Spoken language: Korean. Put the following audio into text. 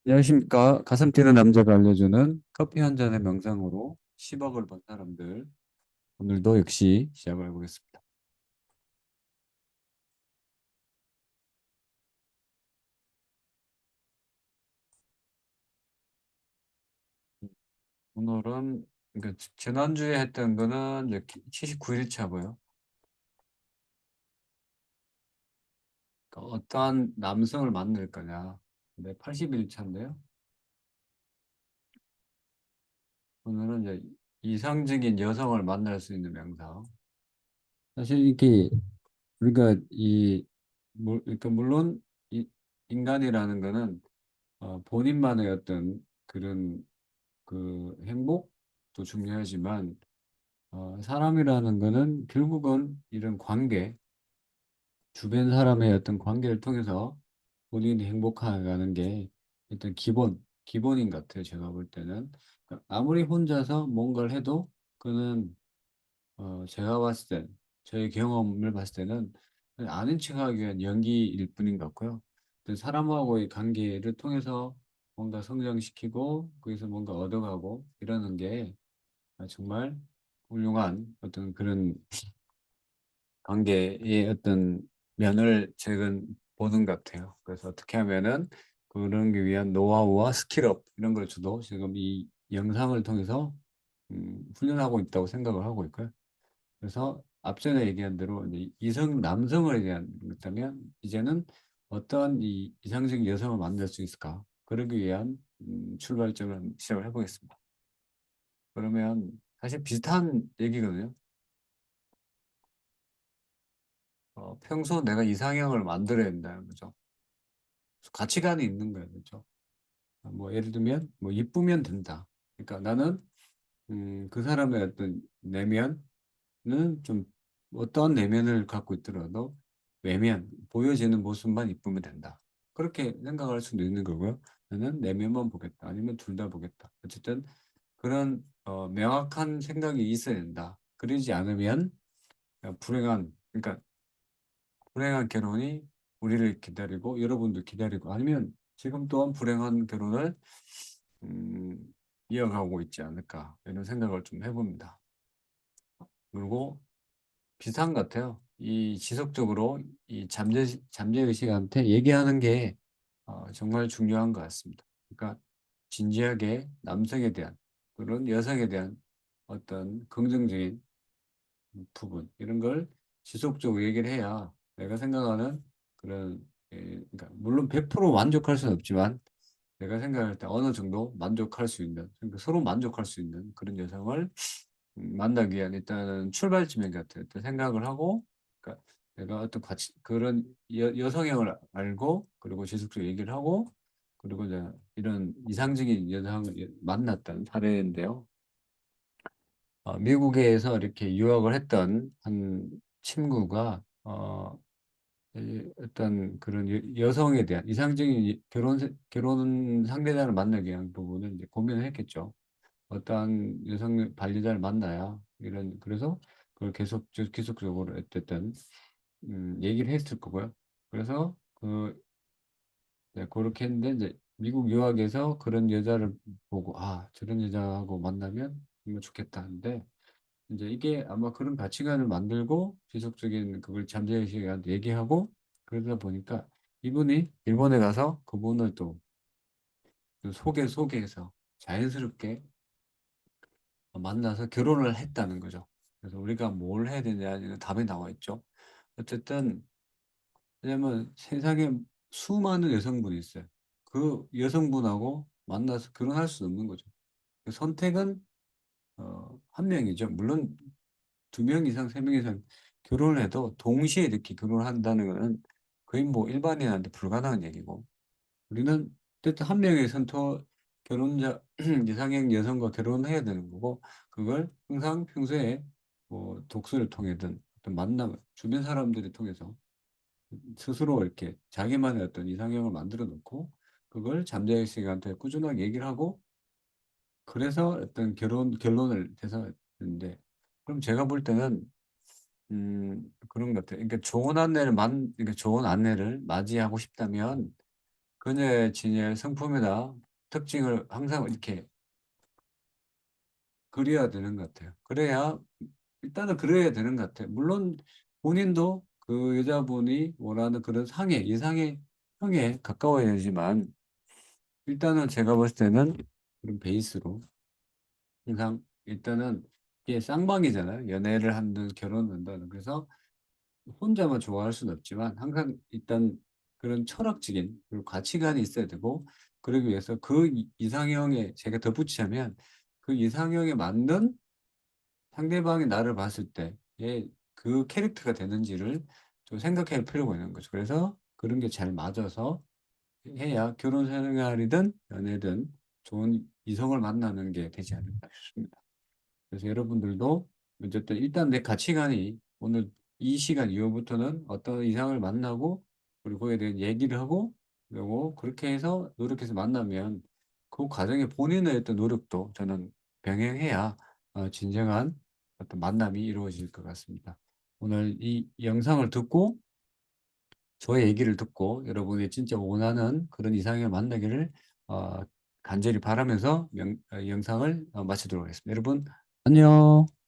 안녕하십니까. 가슴 뛰는 남자가 알려주는 커피 한 잔의 명상으로 10억을 번 사람들. 오늘도 역시 시작을 해보겠습니다. 오늘은, 그러니까 지난주에 했던 거는 이제 79일 차고요. 그러니까 어떠한 남성을 만날 거냐. 네, 80일 차인데요. 오늘은 이제 이상적인 여성을 만날 수 있는 명상. 사실 이게 우리가 그러니까 물론 이 인간이라는 거는 본인만의 어떤 그런 그 행복도 중요하지만 사람이라는 거는 결국은 이런 관계, 주변 사람의 어떤 관계를 통해서 본인이 행복해가는 게 일단 기본인 것 같아요. 제가 볼 때는. 그러니까 아무리 혼자서 뭔가를 해도 그는 제가 봤을 땐, 저의 경험을 봤을 때는 그냥 아는 척하기 위한 연기일 뿐인 것 같고요. 어떤 사람하고의 관계를 통해서 뭔가 성장시키고 거기서 뭔가 얻어가고 이러는 게 정말 훌륭한 어떤 그런 관계의 어떤 면을 최근 보는 것 같아요. 그래서 어떻게 하면은 그런 게 위한 노하우와 스킬업 이런 걸 저도 지금 이 영상을 통해서 훈련하고 있다고 생각을 하고 있고요. 그래서 앞전에 얘기한 대로 이제 남성을 대한 것다면 이제는 어떠한 이 이상적인 여성을 만날 수 있을까? 그러기 위한 출발점을 시작을 해보겠습니다. 그러면 사실 비슷한 얘기거든요. 평소 내가 이상형을 만들어야 된다는 거죠. 가치관이 있는 거예요, 그렇죠? 뭐 예를 들면 뭐 이쁘면 된다. 그러니까 나는 그 사람의 어떤 내면은 좀 어떠한 내면을 갖고 있더라도 외면 보여지는 모습만 이쁘면 된다. 그렇게 생각할 수도 있는 거고요. 나는 내면만 보겠다. 아니면 둘 다 보겠다. 어쨌든 그런 명확한 생각이 있어야 된다. 그러지 않으면 그러니까 불행한 결혼이 우리를 기다리고 여러분도 기다리고 아니면 지금 또한 불행한 결혼을 음, 이어가고 있지 않을까 이런 생각을 좀 해봅니다. 그리고 비슷한 것 같아요. 이 지속적으로 이 잠재의식한테 얘기하는 게 정말 중요한 것 같습니다. 그러니까 진지하게 남성에 대한 그런 여성에 대한 어떤 긍정적인 부분 이런 걸 지속적으로 얘기를 해야 내가 생각하는 그런 그러니까 물론 100% 만족할 수는 없지만 내가 생각할 때 어느 정도 만족할 수 있는 그러니까 서로 만족할 수 있는 그런 여성을 만나기 위한 일단은 출발점인 것 같아요. 일단 생각을 하고 그러니까 내가 어떤 가치 그런 여성형을 알고 그리고 지속적으로 얘기를 하고 그리고 이제 이런 이상적인 여성을 만났다는 사례인데요. 미국에서 이렇게 유학을 했던 한 친구가 어떤 그런 여성에 대한 이상적인 결혼 상대자를 만나기 위한 부분을 이제 고민을 했겠죠. 어떠한 여성 반려자를 만나야 이런 그래서 그걸 계속적으로 어쨌든 얘기를 했을 거고요. 그래서 네, 그렇게 했는데 이제 미국 유학에서 그런 여자를 보고 저런 여자하고 만나면 정말 좋겠다 하는데 이제 이게 아마 그런 가치관을 만들고 지속적인 그걸 잠재의식한테 얘기하고 그러다 보니까 이분이 일본에 가서 그분을 또 소개해서 자연스럽게 만나서 결혼을 했다는 거죠. 그래서 우리가 뭘 해야 되냐는 답이 나와 있죠. 어쨌든 왜냐면 세상에 수많은 여성분이 있어요. 그 여성분하고 만나서 결혼할 수 없는 거죠. 그 선택은 한 명이죠. 물론 두 명 이상, 세 명 이상 결혼을 해도 동시에 이렇게 결혼을 한다는 것은 거의 뭐 일반인한테 불가능한 얘기고 우리는 어쨌든 한 명의 결혼자 이상형 여성과 결혼해야 되는 거고 그걸 항상 평소에 뭐 독서를 통해든 어떤 만남 주변 사람들을 통해서 스스로 이렇게 자기만의 어떤 이상형을 만들어 놓고 그걸 잠재의식한테 꾸준하게 얘기를 하고 그래서 어떤 결론을 대사했는데 그럼 제가 볼 때는 그런 것 같아요. 그러니까 좋은 안내를 맞이하고 싶다면 그녀의 진열 성품이나 특징을 항상 이렇게 그려야 되는 것 같아요. 그래야 일단은 그래야 되는 것 같아요. 물론 본인도 그 여자분이 원하는 그런 상해, 이상의 형에 가까워야 되지만 일단은 제가 봤을 때는 그런 베이스로 항상 일단은 이게 쌍방이잖아요. 연애를 하든 결혼을 한다는. 그래서 혼자만 좋아할 수는 없지만 항상 일단 그런 철학적인 그리고 가치관이 있어야 되고 그러기 위해서 그 이상형에 제가 덧붙이자면 그 이상형에 맞는 상대방이 나를 봤을 때의 그 캐릭터가 되는지를 좀 생각할 필요가 있는 거죠. 그래서 그런 게 잘 맞아서 해야 결혼 생활이든 연애든 좋은 이성을 만나는 게 되지 않을까 싶습니다. 그래서 여러분들도 어쨌든 일단 내 가치관이 오늘 이 시간 이후부터는 어떤 이상을 만나고 그리고 그에 대한 얘기를 하고 그리고 그렇게 해서 노력해서 만나면 그 과정에 본인의 어떤 노력도 저는 병행해야 진정한 어떤 만남이 이루어질 것 같습니다. 오늘 이 영상을 듣고 저의 얘기를 듣고 여러분이 진짜 원하는 그런 이상형을 만나기를 어, 간절히 바라면서 영상을 마치도록 하겠습니다. 여러분 안녕.